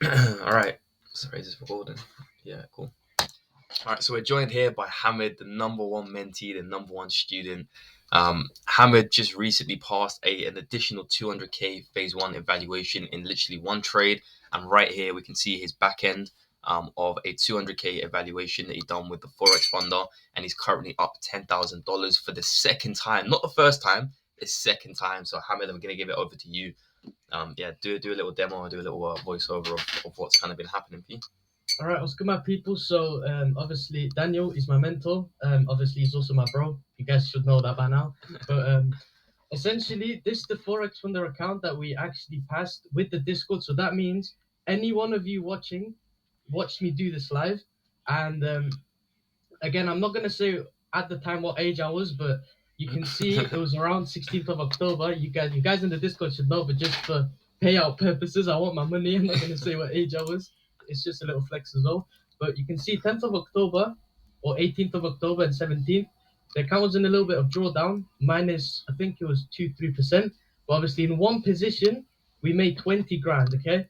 All right. Sorry, is this recording? Yeah, cool. All right, so we're joined here by Hamid, the number one mentee, the number one student. Hamid just recently passed an additional 200k phase one evaluation in literally one trade, and right here we can see his back end of a 200k evaluation that he done with the Forex Funder, and he's currently up $10,000 for the second time, not the first time, the second time. So Hamid, I'm gonna give it over to you. Yeah, do a little demo, do a little voiceover of what's kind of been happening for you. All right, what's good, my people? So, obviously, Daniel is my mentor. Obviously, he's also my bro. You guys should know that by now. But essentially, this is the Forex Funder account that we actually passed with the Discord. So that means any one of you watched me do this live. And again, I'm not gonna say at the time what age I was, but you can see it was around 16th of October. You guys in the Discord should know, but just for payout purposes, I want my money. I'm not gonna say what age I was. It's just a little flex as well. But you can see 10th of October or 18th of October and 17th. The account was in a little bit of drawdown, minus I think it was 2-3%. But obviously in one position we made 20 grand. Okay,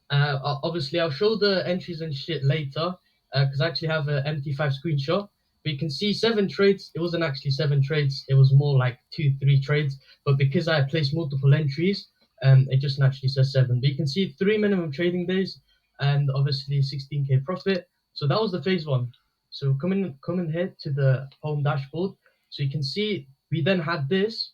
obviously, I'll show the entries and shit later because I actually have an MT5 screenshot. But you can see 7 trades. It wasn't actually 7 trades. It was more like 2-3 trades. But because I placed multiple entries, it just naturally says 7. But you can see 3 minimum trading days and obviously 16k profit. So that was the phase one. So coming here to the home dashboard. So you can see we then had this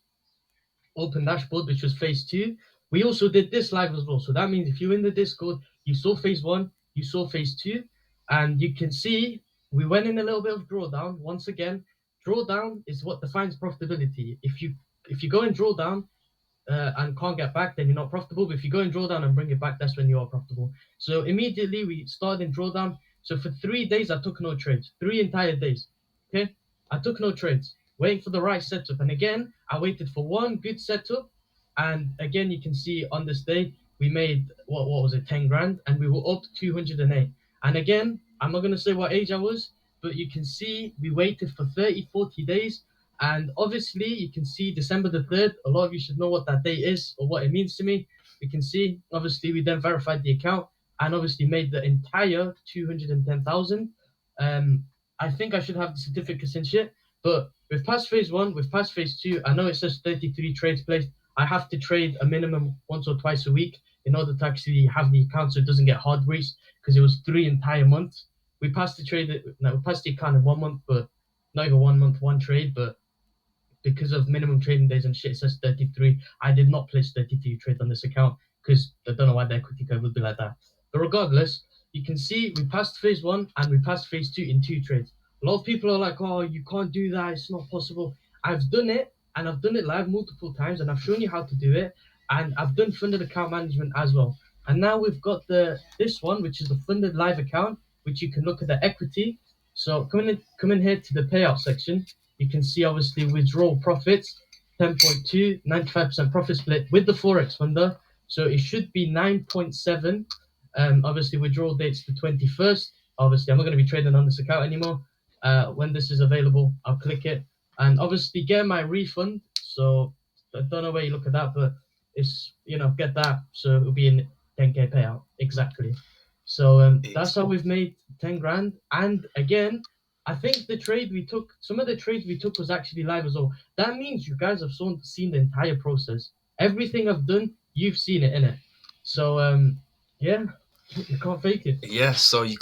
open dashboard, which was phase two. We also did this live as well. So that means if you're in the Discord, you saw phase one, you saw phase two, and you can see we went in a little bit of drawdown. Once again, drawdown is what defines profitability. If you go in drawdown and can't get back, then you're not profitable. But if you go in drawdown and bring it back, that's when you are profitable. So immediately we started in drawdown. So for 3 days, I took no trades, 3 entire days. Okay, I took no trades, waiting for the right setup. And again, I waited for one good setup. And again, you can see on this day, we made what was it, 10 grand, and we were up 208. And again, I'm not going to say what age I was, but you can see we waited for 30, 40 days, and obviously, you can see December the 3rd. A lot of you should know what that day is or what it means to me. You can see, obviously, we then verified the account and obviously made the entire 210,000. I think I should have the certificates and shit, but we've passed phase one, we've passed phase two. I know it says 33 trades placed. I have to trade a minimum once or twice a week in order to actually have the account so it doesn't get hard raised because it was 3 entire months. We passed the trade, no, we passed the account in 1 month, but not even 1 month, one trade, but because of minimum trading days and shit, it says 33. I did not place 33 trades on this account because I don't know why the equity curve would be like that. But regardless, you can see we passed phase one and we passed phase two in 2 trades. A lot of people are like, oh, you can't do that. It's not possible. I've done it and I've done it live multiple times and I've shown you how to do it. And I've done funded account management as well. And now we've got this one, which is the funded live account, which you can look at the equity. So come in here to the payout section. You can see obviously withdrawal profits, 10.2, 95% profit split with the Forex funder. So it should be 9.7. Obviously withdrawal date's the 21st. Obviously I'm not going to be trading on this account anymore. When this is available, I'll click it and obviously get my refund. So I don't know where you look at that, but it's, get that. So it'll be in 10k payout. Exactly. So that's how we've made 10 grand. And again, I think some of the trades we took was actually live as well. That means you guys have seen the entire process. Everything I've done, you've seen it in it. So yeah, you can't fake it. Yeah, so you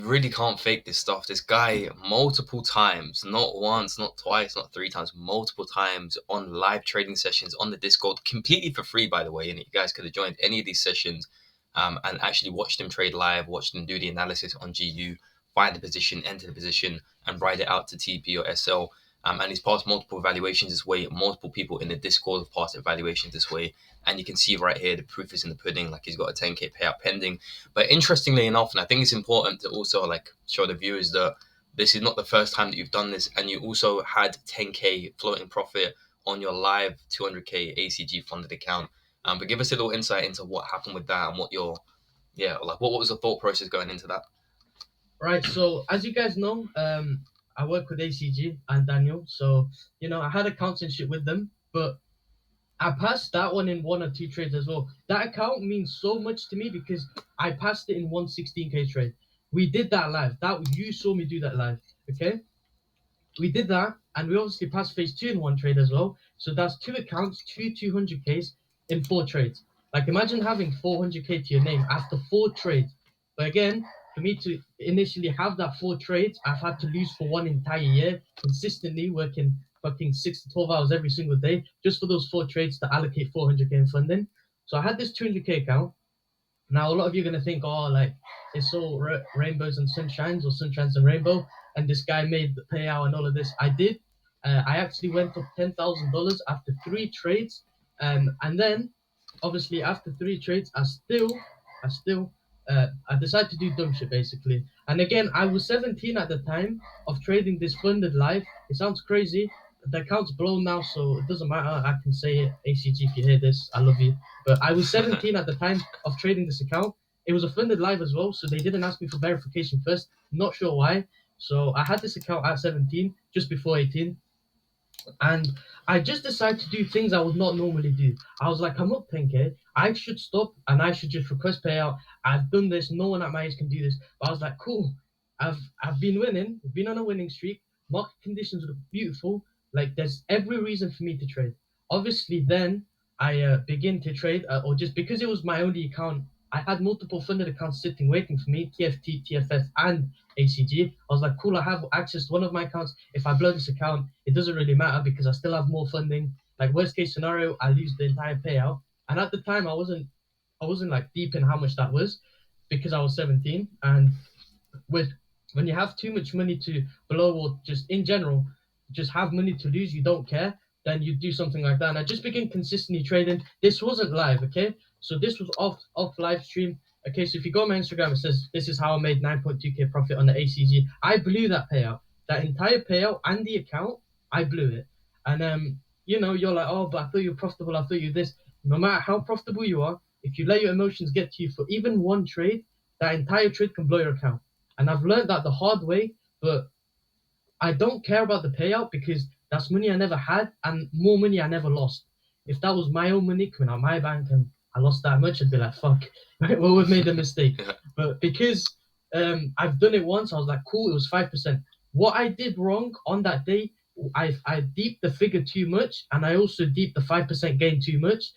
really can't fake this stuff. This guy, multiple times, not once, not twice, not three times, multiple times on live trading sessions on the Discord, completely for free, by the way. And you guys could have joined any of these sessions and actually watched him trade live, watched him do the analysis on GU, find the position, enter the position, and ride it out to TP or SL. And he's passed multiple evaluations this way. Multiple people in the Discord have passed evaluations this way. And you can see right here, the proof is in the pudding. Like he's got a 10k payout pending. But interestingly enough, and I think it's important to also like show the viewers that this is not the first time that you've done this, and you also had 10k floating profit on your live 200k ACG funded account. But give us a little insight into what happened with that and what was the thought process going into that? Right. So as you guys know, I work with ACG and Daniel. So I had accounts and shit with them, but I passed that one in one or two trades as well. That account means so much to me because I passed it in one 16K trade. We did that live. That you saw me do that live. Okay, we did that, and we obviously passed phase two in one trade as well. So that's two accounts, two 200Ks in four trades. Like imagine having 400K to your name after four trades. But again, for me to initially have that four trades, I've had to lose for one entire year, consistently working fucking 6 to 12 hours every single day just for those four trades to allocate 400K in funding. So I had this 200K account. Now, a lot of you are going to think, oh, like, it's all rainbows and sunshines or sunshines and rainbow, and this guy made the payout and all of this. I did. I actually went up $10,000 after three trades. And then, obviously, after three trades, I decided to do dumb shit, basically. And again, I was 17 at the time of trading this funded life. It sounds crazy. The account's blown now, so it doesn't matter. I can say it. ACG, if you hear this, I love you. But I was 17 at the time of trading this account. It was a funded live as well, so they didn't ask me for verification first. Not sure why. So I had this account at 17, just before 18, and I just decided to do things I would not normally do. I was like, I'm up 10K. I should stop and I should just request payout. I've done this. No one at my age can do this. But I was like, cool. I've been winning. I've been on a winning streak. Market conditions look beautiful. Like there's every reason for me to trade. Obviously, then I begin to trade, or just because it was my only account, I had multiple funded accounts sitting waiting for me, TFT, TFS, and ACG. I was like, cool, I have access to one of my accounts. If I blow this account, it doesn't really matter because I still have more funding. Like worst case scenario, I lose the entire payout. And at the time, I wasn't like deep in how much that was because I was 17. And with when you have too much money to blow or just in general just have money to lose, you don't care, then you do something like that. And I just began consistently trading. This wasn't live, okay? So this was off live stream. Okay, so if you go on my Instagram, it says this is how I made 9.2K profit on the ACG. I blew that payout, that entire payout and the account. I blew it. And you're like, oh, but I thought you were profitable. I thought you this. No matter how profitable you are, if you let your emotions get to you for even one trade, that entire trade can blow your account. And I've learned that the hard way, but I don't care about the payout because that's money I never had and more money I never lost. If that was my own money coming out of my bank and I lost that much, I'd be like, fuck, well, we've made a mistake. Yeah. But because I've done it once, I was like, cool, it was 5%. What I did wrong on that day, I deeped the figure too much and I also deeped the 5% gain too much.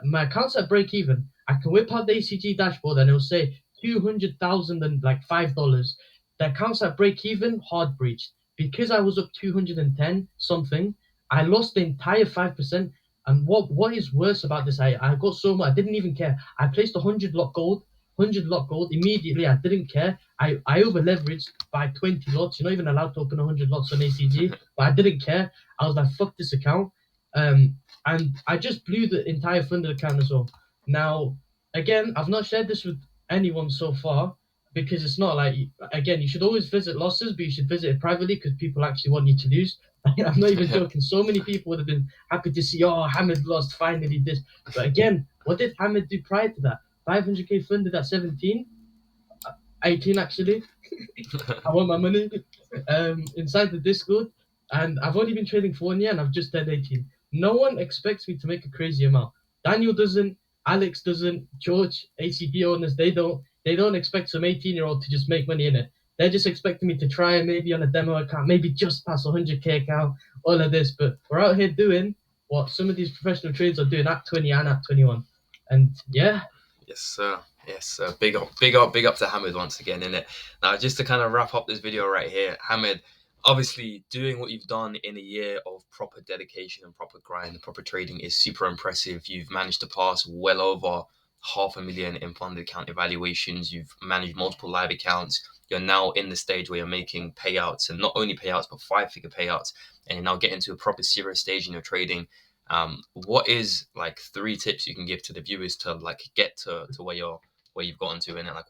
My account's at break even. I can whip out the ACG dashboard and it'll say 200,000 and like $5. The account's at break even, hard breach because I was up 210 something, I lost the entire 5%. And what is worse about this, I got so much, I didn't even care. I placed 100 lot gold immediately. I didn't care. I over leveraged by 20 lots. You're not even allowed to open 100 lots on ACG, but I didn't care. I was like, fuck this account. And I just blew the entire funded account as well. Now, again, I've not shared this with anyone so far because it's not like again you should always visit losses but you should visit it privately because people actually want you to lose. I'm not even Yeah. joking, so many people would have been happy to see, oh, Hamid lost finally this. But again, what did Hamid do prior to that? 500K funded at 17, 18 actually. I want my money inside the Discord, and I've only been trading for 1 year, and I've just turned 18. No one expects me to make a crazy amount. Daniel doesn't, Alex doesn't, George, ACB owners, they don't expect some 18-year-old to just make money in it. They're just expecting me to try maybe on a demo account, maybe just pass 100K account, all of this. But we're out here doing what some of these professional traders are doing at 20 and at 21. And yeah, Yes, sir. Yes, sir. Big up, big up, big up to Hamid once again, innit? Now, just to kind of wrap up this video right here, Hamid, obviously doing what you've done in a year of proper dedication and proper grind and proper trading is super impressive. You've managed to pass well over 500,000 in funded account evaluations. You've managed multiple live accounts. You're now in the stage where you're making payouts, and not only payouts, but five-figure payouts. And you're now getting to a proper serious stage in your trading. What is like three tips you can give to the viewers to like get to where you've gotten to, and like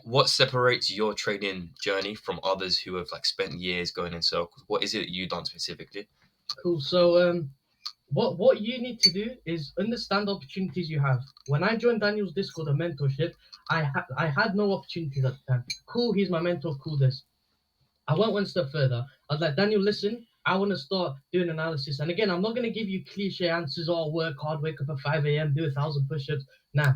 what separates your trading journey from others who have like spent years going in circles? What is it you done specifically? cool. So what you need to do is understand the opportunities you have. When I joined Daniel's Discord and mentorship, I had no opportunities at the time. Cool, he's my mentor. Cool, this. I went one step further. I was like, Daniel, listen. I want to start doing analysis. And again, I'm not going to give you cliche answers. Oh, work hard, wake up at 5 a.m., do 1,000 push-ups. Nah,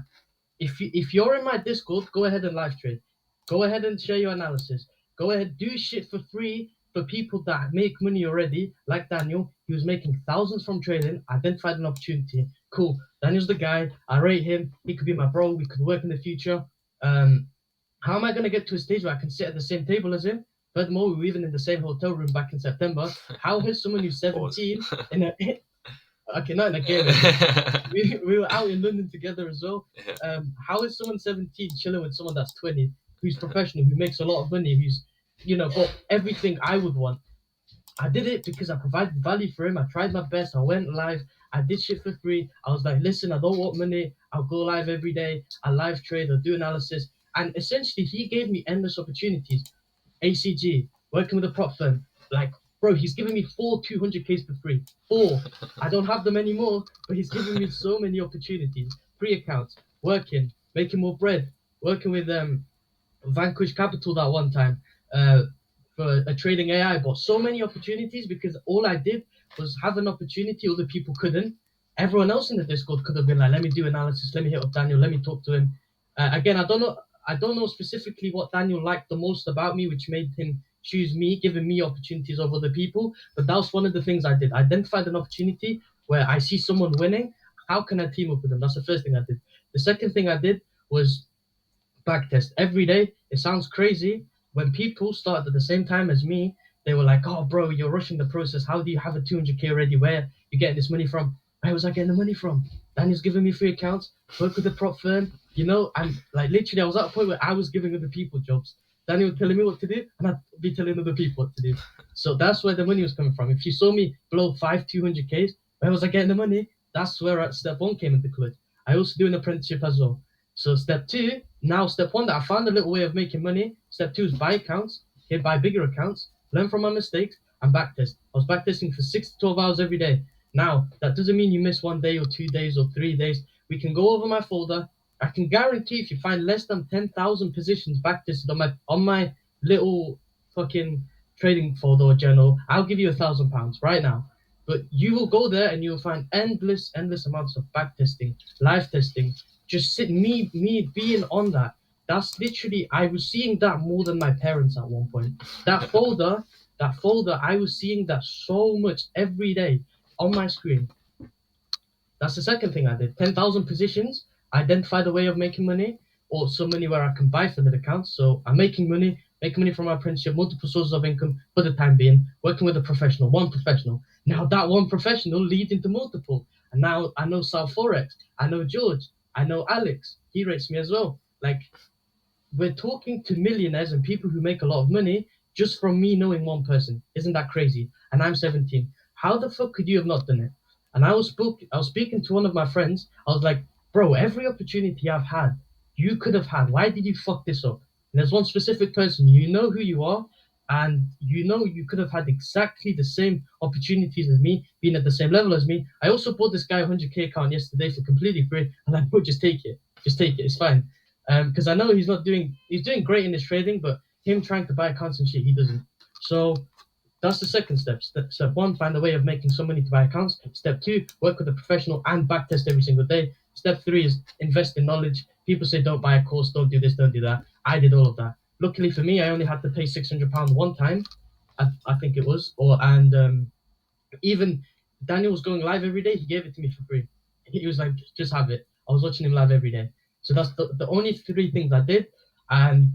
if you're in my Discord, go ahead and live trade. Go ahead and share your analysis. Go ahead, do shit for free for people that make money already, like Daniel. He was making thousands from trading, identified an opportunity. Cool. Daniel's the guy. I rate him. He could be my bro. We could work in the future. Um, how am I going to get to a stage where I can sit at the same table as him? Furthermore, we were even in the same hotel room back in September. How has someone who's 17 in a okay, not in a game. We were out in London together as well. How is someone 17 chilling with someone that's 20, who's professional, who makes a lot of money, who's, got everything I would want? I did it because I provided value for him. I tried my best. I went live. I did shit for free. I was like, listen, I don't want money. I'll go live every day. I live trade. I'll do analysis. And essentially, he gave me endless opportunities. ACG, working with a prop firm. Like, bro, he's giving me 200Ks for free. 4. I don't have them anymore, but he's giving me so many opportunities. Free accounts, working, making more bread, working with Vanquish Capital that one time uh, for a trading AI bot. So many opportunities because all I did was have an opportunity other people couldn't. Everyone else in the Discord could have been like, let me do analysis, let me hit up Daniel, let me talk to him. Again, I don't know specifically what Daniel liked the most about me, which made him choose me, giving me opportunities over other people. But that was one of the things I did. I identified an opportunity where I see someone winning. How can I team up with them? That's the first thing I did. The second thing I did was backtest every day. It sounds crazy. When people started at the same time as me, they were like, "Oh, bro, you're rushing the process. How do you have a 200K already? Where you getting this money from?" Where was I getting the money from? Daniel's giving me free accounts. Work with the prop firm. And like literally, I was at a point where I was giving other people jobs. Daniel was telling me what to do, and I'd be telling other people what to do. So that's where the money was coming from. If you saw me blow 200Ks, where was I getting the money? That's where at step one came into clutch. I also do an apprenticeship as well. So step two, now step one that I found a little way of making money. Step two is buy accounts, okay, buy bigger accounts, learn from my mistakes, and backtest. I was backtesting for 6 to 12 hours every day. Now, that doesn't mean you miss 1 day or 2 days or 3 days. We can go over my folder. I can guarantee if you find less than 10,000 positions backtested on my little fucking trading folder or journal, I'll give you £1,000 right now. But you will go there and you'll find endless amounts of backtesting, live testing, just me being on that. That's literally, I was seeing that more than my parents at one point. That folder, I was seeing that so much every day on my screen. That's the second thing I did. 10,000 positions, identified a way of making money, or some money where I can buy funded accounts. So I'm making money from my apprenticeship, multiple sources of income for the time being, working with a professional, one professional. Now that one professional leads into multiple. And now I know South Forex, I know George, I know Alex. He rates me as well. Like, we're talking to millionaires and people who make a lot of money just from me knowing one person. Isn't that crazy? And I'm 17. How the fuck could you have not done it? And I was speaking to one of my friends. I was like, bro, every opportunity I've had, you could have had. Why did you fuck this up? And there's one specific person, you know who you are, and you know you could have had exactly the same opportunities as me, being at the same level as me. I also bought this guy a 100K account yesterday for completely free, and I put, just take it. Just take it. It's fine. Because I know he's doing great in his trading, but him trying to buy accounts and shit, he doesn't. So that's the second step. Step one, find a way of making some money to buy accounts. Step two, work with a professional and backtest every single day. Step three is invest in knowledge. People say don't buy a course, don't do this, don't do that. I did all of that. Luckily for me, I only had to pay £600 one time, I think it was, and even Daniel was going live every day. He gave it to me for free. He was like, just have it. I was watching him live every day. So that's the only three things I did. And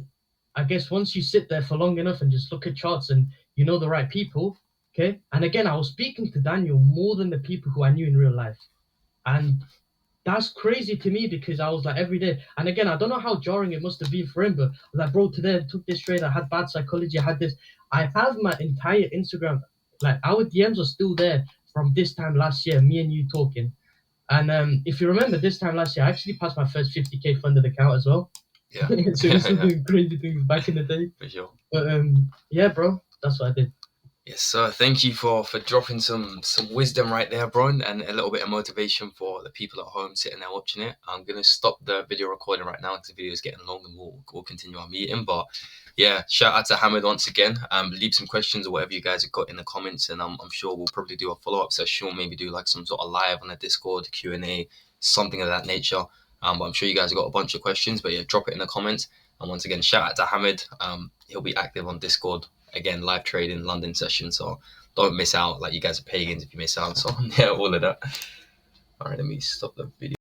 I guess once you sit there for long enough and just look at charts and you know the right people, okay. And again, I was speaking to Daniel more than the people who I knew in real life. And that's crazy to me because I was like every day. And again, I don't know how jarring it must have been for him, but I was like, bro, today I took this trade. I had bad psychology. I had this. I have my entire Instagram, like our DMs are still there from this time last year, me and you talking. And if you remember, this time last year, I actually passed my first 50K funded account as well. Yeah. So we're still doing crazy things back in the day. For sure. But yeah, bro, that's what I did. Yes, sir. Thank you for dropping some wisdom right there, bro, and a little bit of motivation for the people at home sitting there watching it. I'm gonna stop the video recording right now because the video is getting long, and we'll continue our meeting. But yeah, shout out to Hamid once again. Leave some questions or whatever you guys have got in the comments, and I'm sure we'll probably do a follow up session, or maybe do like some sort of live on the Discord Q&A, something of that nature. But I'm sure you guys have got a bunch of questions. But yeah, drop it in the comments. And once again, shout out to Hamid. He'll be active on Discord again, live trading London session. So don't miss out. Like, you guys are pagans if you miss out. So yeah, all of that. All right, let me stop the video.